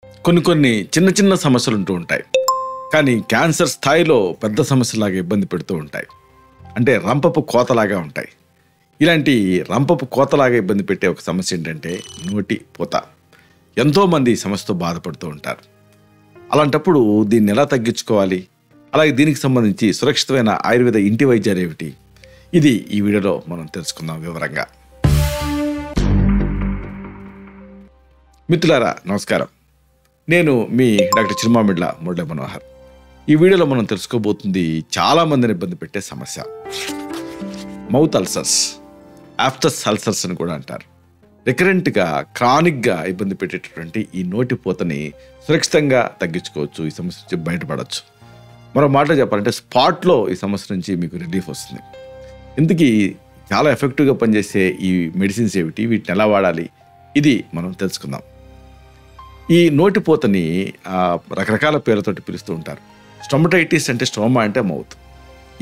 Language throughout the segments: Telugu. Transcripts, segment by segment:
కొన్ని చిన్న చిన్న సమస్యలు ఉంటూ ఉంటాయి. కానీ క్యాన్సర్ స్థాయిలో పెద్ద సమస్యలాగా ఇబ్బంది పెడుతూ ఉంటాయి. అంటే రంపపు కోతలాగా ఉంటాయి. ఇలాంటి రంపపు కోతలాగా ఇబ్బంది పెట్టే ఒక సమస్య ఏంటంటే నోటి పూత. ఎంతోమంది ఈ సమస్యతో బాధపడుతూ ఉంటారు. అలాంటప్పుడు దీన్ని ఎలా తగ్గించుకోవాలి, అలాగే దీనికి సంబంధించి సురక్షితమైన ఆయుర్వేద ఇంటి వైద్యాలు ఏమిటి, ఇది ఈ వీడియోలో మనం తెలుసుకుందాం వివరంగా. మిత్రులారా నమస్కారం, నేను మీ డాక్టర్ చిరుమామిడ్ల మురళీ మనోహర్. ఈ వీడియోలో మనం తెలుసుకోబోతుంది చాలామందిని ఇబ్బంది పెట్టే సమస్య, మౌత్ అల్సర్స్, ఆఫ్టస్ అల్సర్స్ అని కూడా అంటారు. రికరెంట్గా క్రానిక్గా ఇబ్బంది పెట్టేటటువంటి ఈ నోటి పూతని సురక్షితంగా తగ్గించుకోవచ్చు, ఈ సమస్య నుంచి బయటపడవచ్చు. మరో మాట చెప్పాలంటే స్పాట్లో ఈ సమస్య నుంచి మీకు రిలీఫ్ వస్తుంది. ఇందుకీ చాలా ఎఫెక్టివ్గా పనిచేసే ఈ మెడిసిన్స్ ఏమిటి, వీటిని ఎలా వాడాలి, ఇది మనం తెలుసుకుందాం. ఈ నోటిపోతని రకరకాల పేర్లతోటి పిలుస్తూ ఉంటారు. స్టొమటైటిస్ అంటే స్టోమా అంటే మౌత్.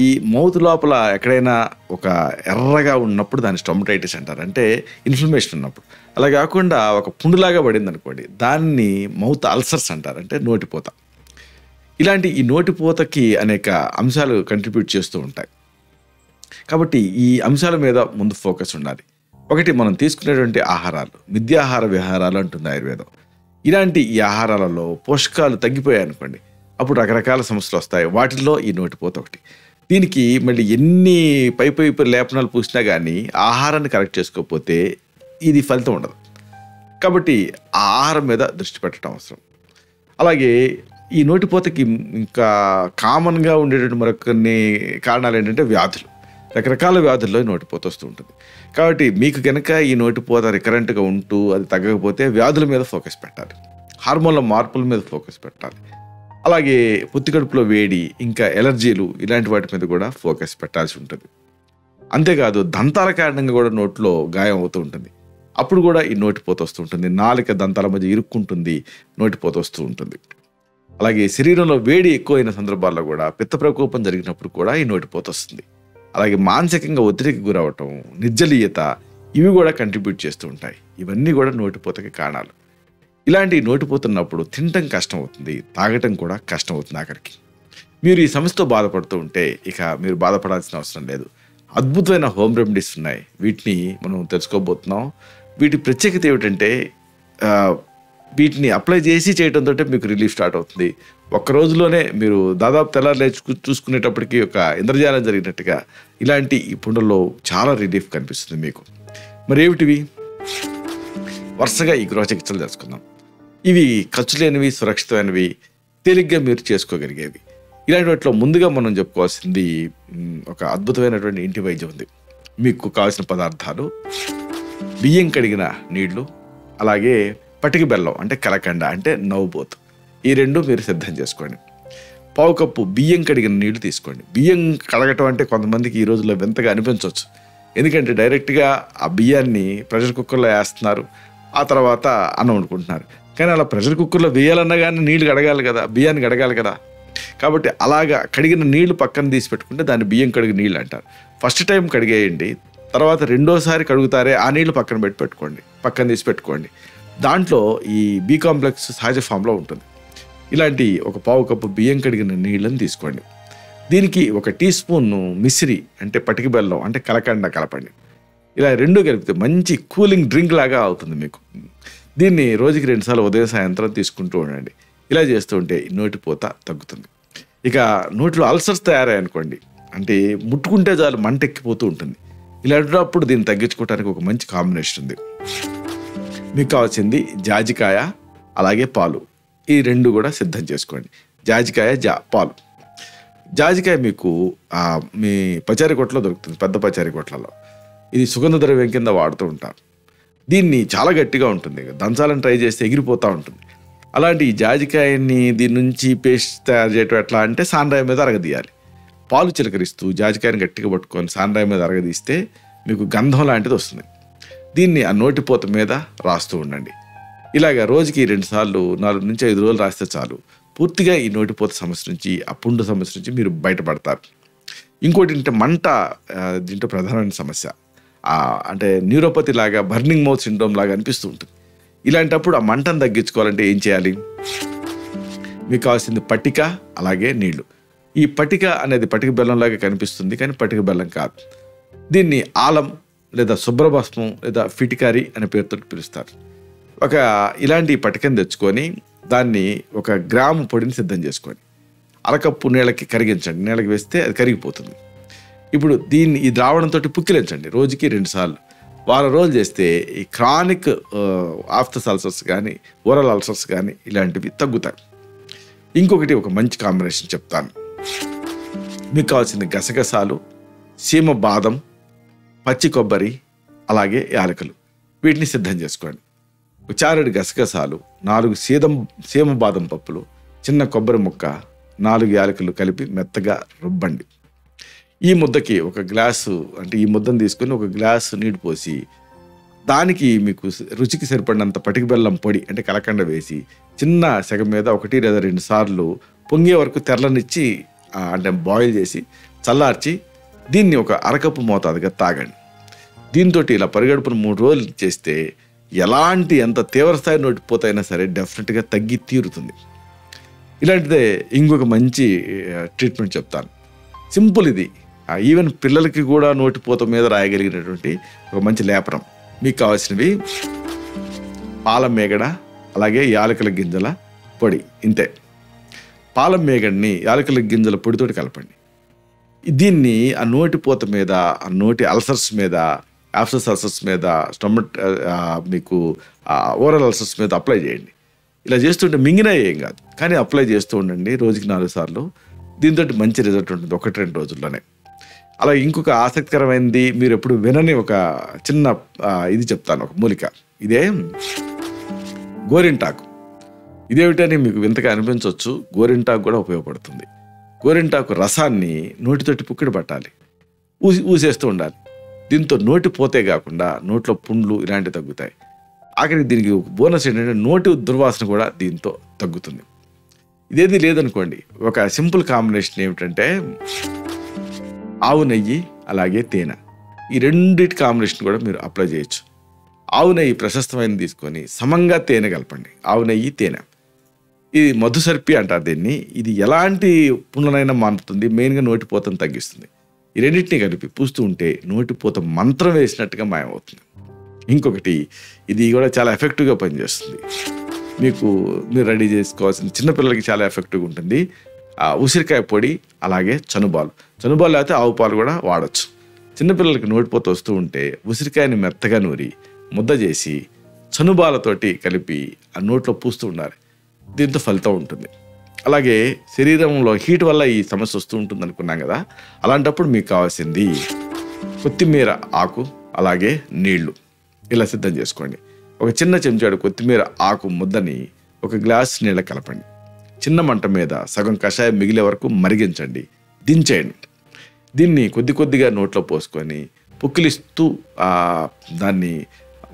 ఈ మౌత్ లోపల ఎక్కడైనా ఒక ఎర్రగా ఉన్నప్పుడు దాన్ని స్టొమటైటిస్ అంటారు, అంటే ఇన్ఫ్లమేషన్ ఉన్నప్పుడు. అలా కాకుండా ఒక పుండులాగా పడింది అనుకోండి, దాన్ని మౌత్ అల్సర్స్ అంటారు, అంటే నోటిపోత. ఇలాంటి ఈ నోటిపోతకి అనేక అంశాలు కంట్రిబ్యూట్ చేస్తూ ఉంటాయి. కాబట్టి ఈ అంశాల మీద ముందు ఫోకస్ ఉండాలి. ఒకటి, మనం తీసుకునేటువంటి ఆహారాలు, మిథ్యాహార విహారాలు అంటుంది ఆయుర్వేదం. ఇలాంటి ఈ ఆహారాలలో పోషకాలు తగ్గిపోయాయి అనుకోండి, అప్పుడు రకరకాల సమస్యలు వస్తాయి. వాటిల్లో ఈ నోటిపోత ఒకటి. దీనికి మళ్ళీ ఎన్ని పై లేపనాలు పూసినా కానీ ఆహారాన్ని కరెక్ట్ చేసుకోకపోతే ఇది ఫలితం ఉండదు. కాబట్టి ఆ ఆహారం మీద దృష్టి పెట్టడం అవసరం. అలాగే ఈ నోటిపోతకి ఇంకా కామన్గా ఉండేటువంటి మరొకన్ని కారణాలు ఏంటంటే వ్యాధులు. రకరకాల వ్యాధుల్లో ఈ నోటిపోత వస్తూ ఉంటుంది. కాబట్టి మీకు కనుక ఈ నోటిపోత రికరెంట్గా ఉంటూ అది తగ్గకపోతే వ్యాధుల మీద ఫోకస్ పెట్టాలి, హార్మోన్ల మార్పుల మీద ఫోకస్ పెట్టాలి. అలాగే పొత్తికడుపులో వేడి, ఇంకా ఎలర్జీలు, ఇలాంటి వాటి మీద కూడా ఫోకస్ పెట్టాల్సి ఉంటుంది. అంతేకాదు దంతాల కారణంగా కూడా నోట్లో గాయం అవుతూ ఉంటుంది, అప్పుడు కూడా ఈ నోటిపోత వస్తూ ఉంటుంది. నాలుక దంతాల మధ్య ఇరుక్కుంటుంది, నోటిపోత వస్తూ ఉంటుంది. అలాగే శరీరంలో వేడి ఎక్కువైన సందర్భాల్లో కూడా, పిత్త ప్రకోపం జరిగినప్పుడు కూడా ఈ నోటిపోత వస్తుంది. అలాగే మానసికంగా ఒత్తిడికి గురవటం, నిర్జలీయత, ఇవి కూడా కంట్రిబ్యూట్ చేస్తూ ఉంటాయి. ఇవన్నీ కూడా నోటిపోతకి కారణాలు. ఇలాంటి నోటిపోతున్నప్పుడు తినటం కష్టం అవుతుంది, తాగటం కూడా కష్టం అవుతుంది. ఆఖరికి మీరు ఈ సమస్యతో బాధపడుతూ ఉంటే ఇక మీరు బాధపడాల్సిన అవసరం లేదు. అద్భుతమైన హోమ్ రెమెడీస్ ఉన్నాయి, వీటిని మనం తెలుసుకోబోతున్నాం. వీటి ప్రత్యేకత ఏమిటంటే వీటిని అప్లై చేసి చేయడంతో మీకు రిలీఫ్ స్టార్ట్ అవుతుంది. ఒక్క రోజులోనే మీరు దాదాపు తెల్లారు లేచి చూసుకునేటప్పటికీ ఒక ఇంద్రజాలం జరిగినట్టుగా ఇలాంటి ఈ పుండల్లో చాలా రిలీఫ్ కనిపిస్తుంది మీకు. మరి ఏమిటివి? వరుసగా ఈ గృహ చికిత్సలు తెలుసుకుందాం. ఇవి ఖర్చు లేనివి, సురక్షితమైనవి, తేలిగ్గా మీరు చేసుకోగలిగేవి. ఇలాంటి వాటిలో ముందుగా మనం చెప్పుకోవాల్సింది ఒక అద్భుతమైనటువంటి ఇంటి వైద్యం ఉంది. మీకు కావాల్సిన పదార్థాలు: బియ్యం కడిగిన నీళ్లు, అలాగే పటిక బెల్లం అంటే కలకండ అంటే నవ్వుబోతు. ఈ రెండు మీరు సిద్ధం చేసుకోండి. పావు కప్పు బియ్యం కడిగిన నీళ్లు తీసుకోండి. బియ్యం కడగటం అంటే కొంతమందికి ఈ రోజుల్లో వింతగా అనిపించవచ్చు, ఎందుకంటే డైరెక్ట్గా ఆ బియ్యాన్ని ప్రెషర్ కుక్కర్లో వేస్తున్నారు, ఆ తర్వాత అన్నం వండుకుంటున్నారు. కానీ అలా ప్రెషర్ కుక్కర్లో వేయాలన్నా కానీ నీళ్లు కడగాలి కదా, బియ్యాన్ని కడగాలి కదా. కాబట్టి అలాగా కడిగిన నీళ్లు పక్కన తీసి పెట్టుకుంటే దాన్ని బియ్యం కడిగిన నీళ్ళు అంటారు. ఫస్ట్ టైం కడిగేయండి, తర్వాత రెండోసారి కడుగుతారే ఆ నీళ్లు పక్కన పెట్టుకోండి, పక్కన తీసి పెట్టుకోండి. దాంట్లో ఈ బి కాంప్లెక్స్ సహజ ఫామ్లో ఉంటుంది. ఇలాంటి ఒక పావు కప్పు బియ్యం కడిగిన నీళ్ళని తీసుకోండి. దీనికి 1 టీ స్పూన్ మిశ్రి అంటే పటిక బెల్లం అంటే కలకండ కలపండి. ఇలా రెండు కలిపితే మంచి కూలింగ్ డ్రింక్ లాగా అవుతుంది మీకు. దీన్ని రోజుకి 2 సార్లు ఉదయం సాయంత్రం తీసుకుంటూ ఉండండి. ఇలా చేస్తూ ఉంటే నోటిపోత తగ్గుతుంది. ఇక నోటిలో అల్సర్స్ తయారయ్యాయనుకోండి, అంటే ముట్టుకుంటే చాలు మంట ఎక్కిపోతూ ఉంటుంది. ఇలాంటప్పుడు దీన్ని తగ్గించుకోవడానికి ఒక మంచి కాంబినేషన్ ఉంది. మీకు కావాల్సింది జాజికాయ, అలాగే పాలు. ఈ రెండు కూడా సిద్ధం చేసుకోండి. జాజికాయ, పాలు. జాజికాయ మీకు మీ పచారీ కొట్లో దొరుకుతుంది, పెద్ద పచారీ కొట్లలో. ఇది సుగంధ ద్రవ్యం కింద వాడుతూ ఉంటారు. దీన్ని చాలా గట్టిగా ఉంటుంది, దంచాలని ట్రై చేస్తే ఎగిరిపోతూ ఉంటుంది. అలాంటి ఈ జాజికాయని దీని నుంచి పేస్ట్ తయారు చేయటం ఎట్లా అంటే సాండ్రాయి మీద అరగదీయాలి. పాలు చిలకరిస్తూ జాజికాయని గట్టిగా పట్టుకొని సాండ్రాయి మీద అరగదీస్తే మీకు గంధం లాంటిది వస్తుంది. దీన్ని ఆ నోటిపోత మీద రాస్తూ ఉండండి. ఇలాగ రోజుకి 2 సార్లు 4 నుంచి 5 రోజులు రాస్తే చాలు, పూర్తిగా ఈ నోటిపోత సమస్య నుంచి, ఆ పుండు సమస్య నుంచి మీరు బయటపడతారు. ఇంకోటి ఏంటంటే మంట దీంట్లో ప్రధానమైన సమస్య. అంటే న్యూరోపతి లాగా, బర్నింగ్ మౌత్ సిండ్రోమ్ లాగా అనిపిస్తూ ఉంటుంది. ఇలాంటప్పుడు ఆ మంటను తగ్గించుకోవాలంటే ఏం చేయాలి? మీకు కావాల్సింది పటిక, అలాగే నీళ్లు. ఈ పటిక అనేది పటిక బెల్లంలాగా కనిపిస్తుంది, కానీ పటిక బెల్లం కాదు. దీన్ని ఆలం లేదా శుభ్రభస్మం లేదా ఫిటికారి అనే పేరుతో పిలుస్తారు. ఇలాంటి పటికను తెచ్చుకొని దాన్ని 1 గ్రాము పొడిని సిద్ధం చేసుకొని అరకప్పు నీళ్ళకి కరిగించండి. నీళ్ళకి వేస్తే అది కరిగిపోతుంది. ఇప్పుడు ఈ ద్రావణంతో పుక్కిలించండి రోజుకి 2 సార్లు. వారం రోజులు చేస్తే ఈ క్రానిక్ ఆఫ్థస్ అల్సర్స్ కానీ, ఓరల్ అల్సర్స్ కానీ ఇలాంటివి తగ్గుతాయి. ఇంకొకటి ఒక మంచి కాంబినేషన్ చెప్తాను. మీకు కావాల్సింది గసగసాలు, సీమ బాదం, పచ్చి కొబ్బరి, అలాగే యాలకులు. వీటిని సిద్ధం చేసుకోండి. 1 చారెడు గసగసాలు, 4 సీమ బాదం పప్పులు, చిన్న కొబ్బరి ముక్క, 4 యాలకులు కలిపి మెత్తగా రుబ్బండి. ఈ ముద్దకి 1 గ్లాసు, అంటే ఈ ముద్దను తీసుకొని 1 గ్లాసు నీళ్ళు పోసి దానికి మీకు రుచికి సరిపడినంత పటిక బెల్లం పొడి అంటే కలకండ వేసి చిన్న సెగ మీద 1 లేదా 2 సార్లు పొంగే వరకు తెరలనిచ్చి అంటే బాయిల్ చేసి చల్లార్చి దీన్ని 1 అరకప్పు మోతాదుగా తాగండి. దీంతో ఇలా పరిగడుపున 3 రోజులు చేస్తే ఎంత తీవ్రస్థాయి నోటిపోతైనా సరే డెఫినెట్గా తగ్గి తీరుతుంది. ఇలాంటిదే ఇంకొక మంచి ట్రీట్మెంట్ చెప్తాను. సింపుల్ ఇది. ఈవెన్ పిల్లలకి కూడా నోటిపోత మీద రాయగలిగినటువంటి ఒక మంచి లేపనం. మీకు కావాల్సినవి పాల మేగడ, అలాగే యాలకుల గింజల పొడి. ఇంతే. పాల మేగడిని యాలకుల గింజల పొడితోటి కలపండి. దీన్ని ఆ నోటిపోత మీద, ఆ నోటి అల్సర్స్ మీద, ఆఫ్సస్ అల్సర్స్ మీద, మీకు ఓరల్ అల్సర్స్ మీద అప్లై చేయండి. ఇలా చేస్తుంటే మింగినా ఏం కాదు, కానీ అప్లై చేస్తూ ఉండండి రోజుకి 4 సార్లు. దీంతో మంచి రిజల్ట్ ఉంటుంది 1-2 రోజుల్లోనే. అలా ఇంకొక ఆసక్తికరమైనది, మీరు ఎప్పుడు వినని ఒక చిన్న ఇది చెప్తాను, ఒక మూలిక. ఇదే గోరింటాకు. ఇదేమిటని మీకు వింతగా అనిపించవచ్చు. గోరింటాకు కూడా ఉపయోగపడుతుంది. గోరింటాకు రసాన్ని నోటితోటి పుక్కిడి పట్టాలి, ఊసేస్తూ ఉండాలి. దీంతో నోటి పోతే కాకుండా నోట్లో పుండ్లు ఇలాంటివి తగ్గుతాయి. ఆఖరికి దీనికి బోనస్ ఏంటంటే నోటి దుర్వాసన కూడా దీంతో తగ్గుతుంది. ఇదేది లేదనుకోండి, ఒక సింపుల్ కాంబినేషన్ ఏమిటంటే ఆవు నెయ్యి, అలాగే తేనె. ఈ రెండింటి కాంబినేషన్ కూడా మీరు అప్లై చేయొచ్చు. ఆవు నెయ్యి ప్రశస్తమైనది తీసుకొని సమంగా తేనె కలపండి. ఆవు నెయ్యి, తేనె. ఇది మధుసర్పి అంటారు దీన్ని. ఇది ఎలాంటి పుండ్లనైనా మానుతుంది, మెయిన్గా నోటిపోతను తగ్గిస్తుంది. ఈ రెండింటినీ కలిపి పూస్తూ ఉంటే నోటిపోత మంత్రం వేసినట్టుగా మాయమవుతుంది. ఇంకొకటి, ఇది కూడా చాలా ఎఫెక్టివ్గా పనిచేస్తుంది. మీరు రెడీ చేసుకోవాల్సిన చిన్నపిల్లలకి చాలా ఎఫెక్టివ్గా ఉంటుంది. ఉసిరికాయ పొడి, అలాగే చనుబాలు అయితే ఆవు పాలు కూడా వాడచ్చు. చిన్నపిల్లలకి నోటిపోత వస్తూ ఉంటే ఉసిరికాయని మెత్తగా నూరి ముద్ద చేసి చనుబాలతోటి కలిపి ఆ నోట్లో పూస్తూ ఉండాలి. దీంతో ఫలితం ఉంటుంది. అలాగే శరీరంలో హీట్ వల్ల ఈ సమస్య వస్తూ ఉంటుంది అనుకున్నాం కదా, అలాంటప్పుడు మీకు కావాల్సింది కొత్తిమీర ఆకు, అలాగే నీళ్లు. ఇలా సిద్ధం చేసుకోండి. ఒక చిన్న చెంచాడు కొత్తిమీర ఆకు ముద్దని 1 గ్లాస్ నీళ్ళ కలపండి. చిన్న మంట మీద సగం కషాయం మిగిలే వరకు మరిగించండి, దించేయండి. దీన్ని కొద్దిగా నోట్లో పోసుకొని పుక్కిలిస్తూ దాన్ని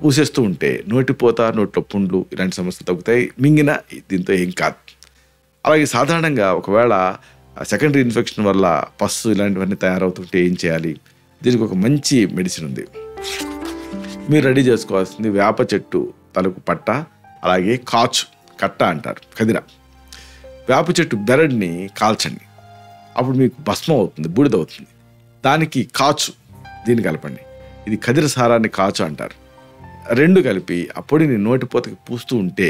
ఊసేస్తూ ఉంటే నోటిపోత, నోట్లో పుండ్లు ఇలాంటి సమస్యలు తగ్గుతాయి. మింగిన దీంతో ఏం కాదు. అలాగే సాధారణంగా ఒకవేళ సెకండరీ ఇన్ఫెక్షన్ వల్ల పస్సు ఇలాంటివన్నీ తయారవుతుంటే ఏం చేయాలి? దీనికి ఒక మంచి మెడిసిన్ ఉంది. మీరు రెడీ చేసుకోవాల్సింది వేప చెట్టు తలకు పట్ట, అలాగే కాచు కట్ట అంటారు, కదిర. వేప చెట్టు బెరడ్ని కాల్చండి. అప్పుడు మీకు భస్మం అవుతుంది, బూడిదవుతుంది. దానికి కాచు దీన్ని కలపండి. ఇది కదిర సారాన్ని కాచు అంటారు. 2 కలిపి ఆ పొడిని నోటిపోతకి పూస్తూ ఉంటే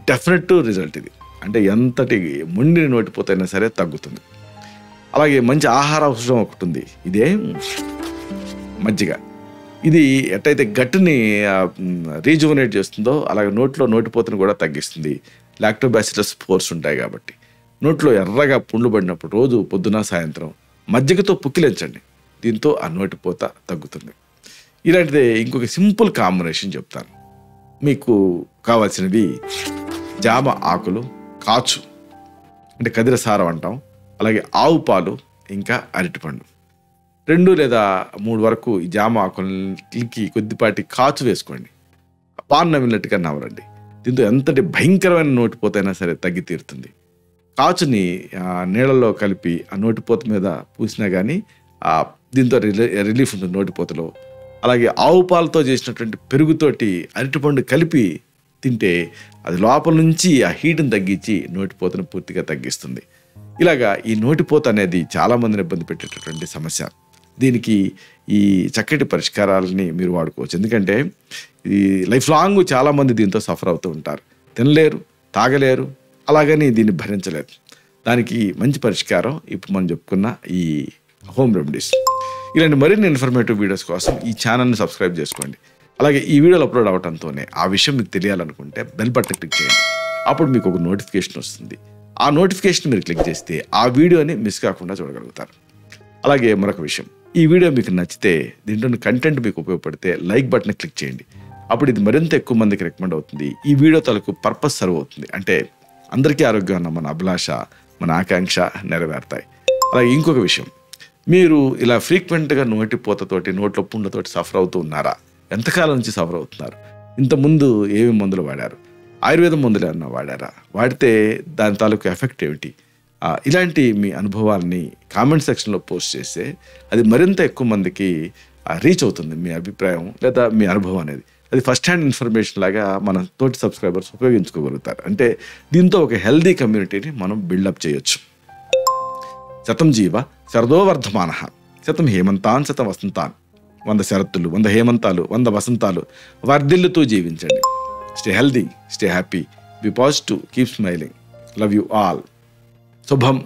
డెఫినెట్ రిజల్ట్ ఇది. అంటే ఎంతటి మొండిని నోటిపోతైనా సరే తగ్గుతుంది. అలాగే మంచి ఆహార ఔషధం ఒకటి ఉంది, ఇదే మజ్జిగ. ఇది ఎట్టయితే గట్టుని రీజువనేట్ చేస్తుందో అలాగే నోటిపోతను కూడా తగ్గిస్తుంది. లాక్టోబాసిలస్ స్పోర్స్ ఉంటాయి కాబట్టి. నోట్లో ఎర్రగా పుండ్లు పడినప్పుడు రోజు పొద్దున సాయంత్రం మజ్జిగతో పుక్కిలించండి. దీంతో ఆ నోటిపోత తగ్గుతుంది. ఇలాంటిదే ఇంకొక సింపుల్ కాంబినేషన్ చెప్తాను. మీకు కావాల్సినవి జామ ఆకులు, కాచు అంటే కదిర సారం అంటాం, అలాగే ఆవు పాలు, ఇంకా అరటిపండు. 2 లేదా 3 వరకు ఈ జామ ఆకులకి కొద్దిపాటి కాచు వేసుకోండి. పాన్ నమిలినట్టుగా నవరండి. దీంతో ఎంతటి భయంకరమైన నోటిపోతైనా సరే తగ్గి తీరుతుంది. కాచుని నీళ్ళల్లో కలిపి ఆ నోటిపోత మీద పూసినా కానీ దీంతో రిలీఫ్ ఉంటుంది నోటిపోతలో. అలాగే ఆవు పాలతో చేసినటువంటి పెరుగుతోటి అరటిపండు కలిపి తింటే అది లోపల నుంచి ఆ హీట్ని తగ్గించి నోటిపోతను పూర్తిగా తగ్గిస్తుంది. ఇలాగా ఈ నోటిపోత అనేది చాలామందిని ఇబ్బంది పెట్టేటటువంటి సమస్య. దీనికి ఈ చక్కటి పరిష్కారాలని మీరు వాడుకోవచ్చు. ఎందుకంటే ఈ లైఫ్ లాంగ్ చాలామంది దీంతో సఫర్ అవుతూ ఉంటారు. తినలేరు, తాగలేరు, అలాగని దీన్ని భరించలేరు. దానికి మంచి పరిష్కారం ఇప్పుడు మనం చెప్పుకున్న ఈ హోమ్ రెమెడీస్. ఇలాంటి మరిన్ని ఇన్ఫర్మేటివ్ వీడియోస్ కోసం ఈ ఛానల్ని సబ్స్క్రైబ్ చేసుకోండి. అలాగే ఈ వీడియోలు అప్లోడ్ అవడంతోనే ఆ విషయం మీకు తెలియాలనుకుంటే బెల్ బటన్ క్లిక్ చేయండి. అప్పుడు మీకు ఒక నోటిఫికేషన్ వస్తుంది. ఆ నోటిఫికేషన్ మీరు క్లిక్ చేస్తే ఆ వీడియోని మిస్ కాకుండా చూడగలుగుతారు. అలాగే మరొక విషయం, ఈ వీడియో మీకు నచ్చితే, దీంట్లోని కంటెంట్ మీకు ఉపయోగపడితే లైక్ బటన్ క్లిక్ చేయండి. అప్పుడు ఇది మరింత ఎక్కువ మందికి రికమెండ్ అవుతుంది. ఈ వీడియో తాలూకు పర్పస్ సర్వ్ అవుతుంది. అంటే అందరికీ ఆరోగ్యం అన్న మన అభిలాష, మన ఆకాంక్ష నెరవేరుతాయి. అలాగే ఇంకొక విషయం, మీరు ఇలా ఫ్రీక్వెంట్గా నోటిపోతతోటి, నోట్లో పుండ్లతోటి సఫర్ అవుతూ ఉన్నారా? ఎంతకాలం నుంచి సఫర్ అవుతున్నారు? ఇంతకుముందు ఏమి మందులు వాడారు? ఆయుర్వేదం మందులు ఏమన్నా వాడారా? వాడితే దాని తాలూకు ఎఫెక్ట్ ఏమిటి? ఇలాంటి మీ అనుభవాల్ని కామెంట్ సెక్షన్లో పోస్ట్ చేస్తే అది మరింత ఎక్కువ మందికి రీచ్ అవుతుంది. మీ అభిప్రాయం లేదా మీ అనుభవం అనేది అది ఫస్ట్ హ్యాండ్ ఇన్ఫర్మేషన్ లాగా మన తోటి సబ్స్క్రైబర్స్ ఉపయోగించుకోగలుగుతారు. అంటే దీంతో ఒక హెల్దీ కమ్యూనిటీని మనం బిల్డప్ చేయొచ్చు. శతం జీవ శరదో వర్ధమానః, శతం హేమంతాన్ శతం వసంతాన్. 100 శరత్తులు, 100 హేమంతాలు, 100 వసంతాలు వర్ధిల్లుతూ జీవించండి. Stay healthy, stay happy, be positive, keep smiling. Love you all. శుభం.